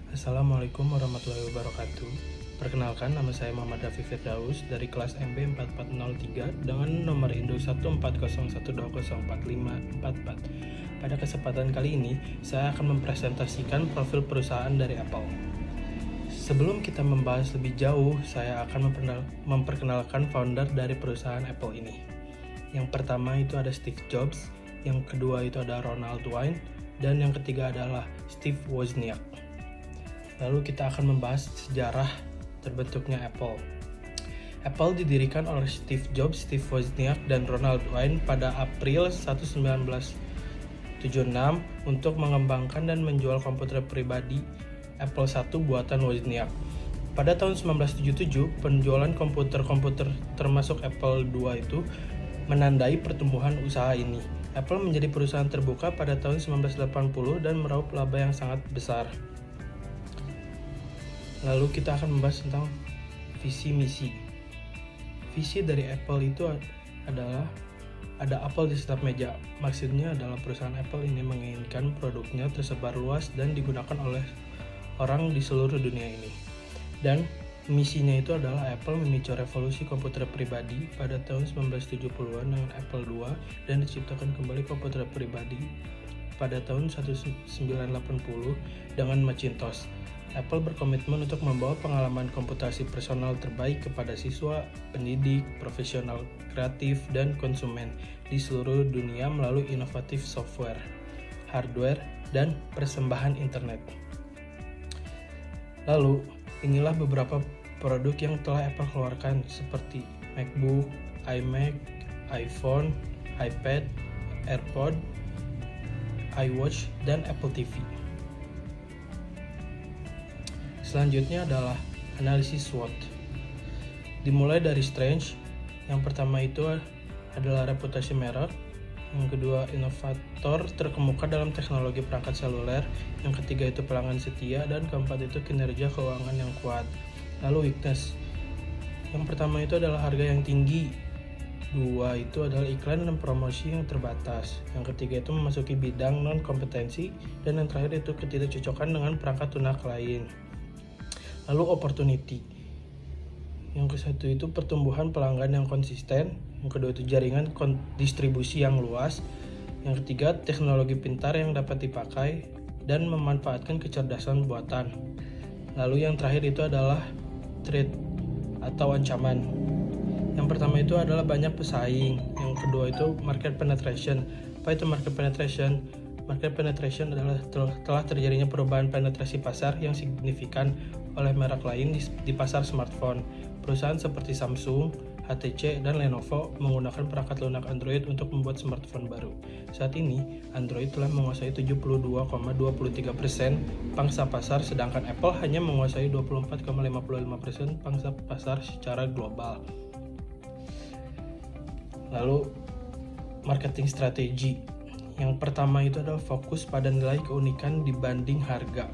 Assalamualaikum warahmatullahi wabarakatuh. Perkenalkan, nama saya Muhammad Raffi Firdaus dari kelas MB 4403 dengan nomor induk 14012045444. Pada kesempatan kali ini, saya akan mempresentasikan profil perusahaan dari Apple. Sebelum kita membahas lebih jauh, saya akan memperkenalkan founder dari perusahaan Apple ini. Yang pertama itu ada Steve Jobs, yang kedua itu ada Ronald Wayne, dan yang ketiga adalah Steve Wozniak. Lalu kita akan membahas sejarah terbentuknya Apple. Apple didirikan oleh Steve Jobs, Steve Wozniak, dan Ronald Wayne pada April 1, 1976 untuk mengembangkan dan menjual komputer pribadi Apple I buatan Wozniak. Pada tahun 1977, penjualan komputer-komputer termasuk Apple II itu menandai pertumbuhan usaha ini. Apple menjadi perusahaan terbuka pada tahun 1980 dan meraup laba yang sangat besar. Lalu kita akan membahas tentang visi misi. Visi dari Apple itu adalah ada Apple di setiap meja. Maksudnya adalah perusahaan Apple ini menginginkan produknya tersebar luas dan digunakan oleh orang di seluruh dunia ini. Dan misinya itu adalah Apple memicu revolusi komputer pribadi pada tahun 1970-an dengan Apple II dan diciptakan kembali komputer pribadi pada tahun 1980 dengan Macintosh. Apple berkomitmen untuk membawa pengalaman komputasi personal terbaik kepada siswa, pendidik, profesional, kreatif, dan konsumen di seluruh dunia melalui inovatif software, hardware, dan persembahan internet. Lalu, inilah beberapa produk yang telah Apple keluarkan seperti MacBook, iMac, iPhone, iPad, AirPod, iWatch, dan Apple TV. Selanjutnya adalah analisis SWOT. Dimulai dari strength. Yang pertama itu adalah reputasi merek. Yang kedua, inovator terkemuka dalam teknologi perangkat seluler. Yang ketiga itu pelanggan setia. Dan keempat itu kinerja keuangan yang kuat. Lalu weakness. Yang pertama itu adalah harga yang tinggi. Dua itu adalah iklan dan promosi yang terbatas. Yang ketiga itu memasuki bidang non-kompetensi. Dan yang terakhir itu ketidakcocokan dengan perangkat lunak lain. Lalu opportunity. Yang kesatu itu pertumbuhan pelanggan yang konsisten. Yang kedua itu jaringan distribusi yang luas. Yang ketiga teknologi pintar yang dapat dipakai dan memanfaatkan kecerdasan buatan. Lalu yang terakhir itu adalah threat atau ancaman. Yang pertama itu adalah banyak pesaing. Yang kedua itu market penetration. Apa itu market penetration? Market penetration adalah telah terjadinya perubahan penetrasi pasar yang signifikan oleh merek lain di pasar smartphone. Perusahaan seperti Samsung, HTC, dan Lenovo menggunakan perangkat lunak Android untuk membuat smartphone baru. Saat ini, Android telah menguasai 72,23% pangsa pasar, sedangkan Apple hanya menguasai 24,55% pangsa pasar secara global. Lalu, marketing strategi. Yang pertama itu adalah fokus pada nilai keunikan dibanding harga.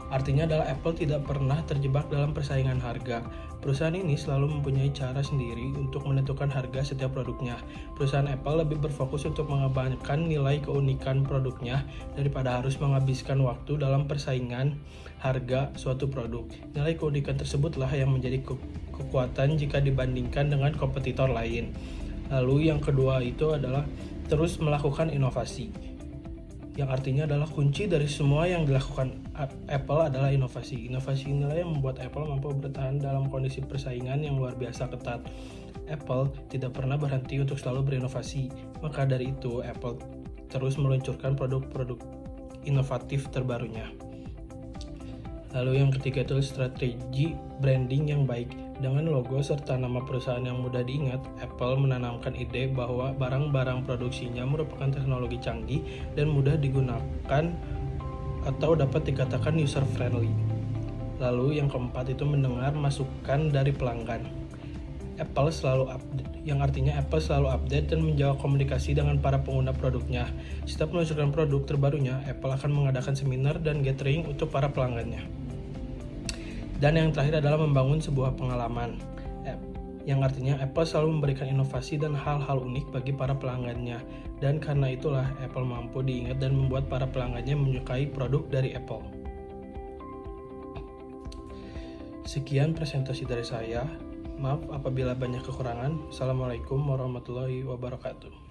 Artinya adalah Apple tidak pernah terjebak dalam persaingan harga. Perusahaan ini selalu mempunyai cara sendiri untuk menentukan harga setiap produknya. Perusahaan Apple lebih berfokus untuk mengembangkan nilai keunikan produknya daripada harus menghabiskan waktu dalam persaingan harga suatu produk. Nilai keunikan tersebutlah yang menjadi kekuatan jika dibandingkan dengan kompetitor lain. Lalu yang kedua itu adalah terus melakukan inovasi, yang artinya adalah kunci dari semua yang dilakukan Apple adalah inovasi. Inovasi inilah yang membuat Apple mampu bertahan dalam kondisi persaingan yang luar biasa ketat. Apple tidak pernah berhenti untuk selalu berinovasi, maka dari itu Apple terus meluncurkan produk-produk inovatif terbarunya. Lalu yang ketiga itu strategi branding yang baik. Dengan logo serta nama perusahaan yang mudah diingat, Apple menanamkan ide bahwa barang-barang produksinya merupakan teknologi canggih dan mudah digunakan atau dapat dikatakan user-friendly. Lalu yang keempat itu mendengar masukan dari pelanggan. Apple selalu update, yang artinya Apple selalu update dan menjawab komunikasi dengan para pengguna produknya. Setiap meluncurkan produk terbarunya, Apple akan mengadakan seminar dan gathering untuk para pelanggannya. Dan yang terakhir adalah membangun sebuah pengalaman, yang artinya Apple selalu memberikan inovasi dan hal-hal unik bagi para pelanggannya. Dan karena itulah Apple mampu diingat dan membuat para pelanggannya menyukai produk dari Apple. Sekian presentasi dari saya. Maaf apabila banyak kekurangan. Assalamualaikum warahmatullahi wabarakatuh.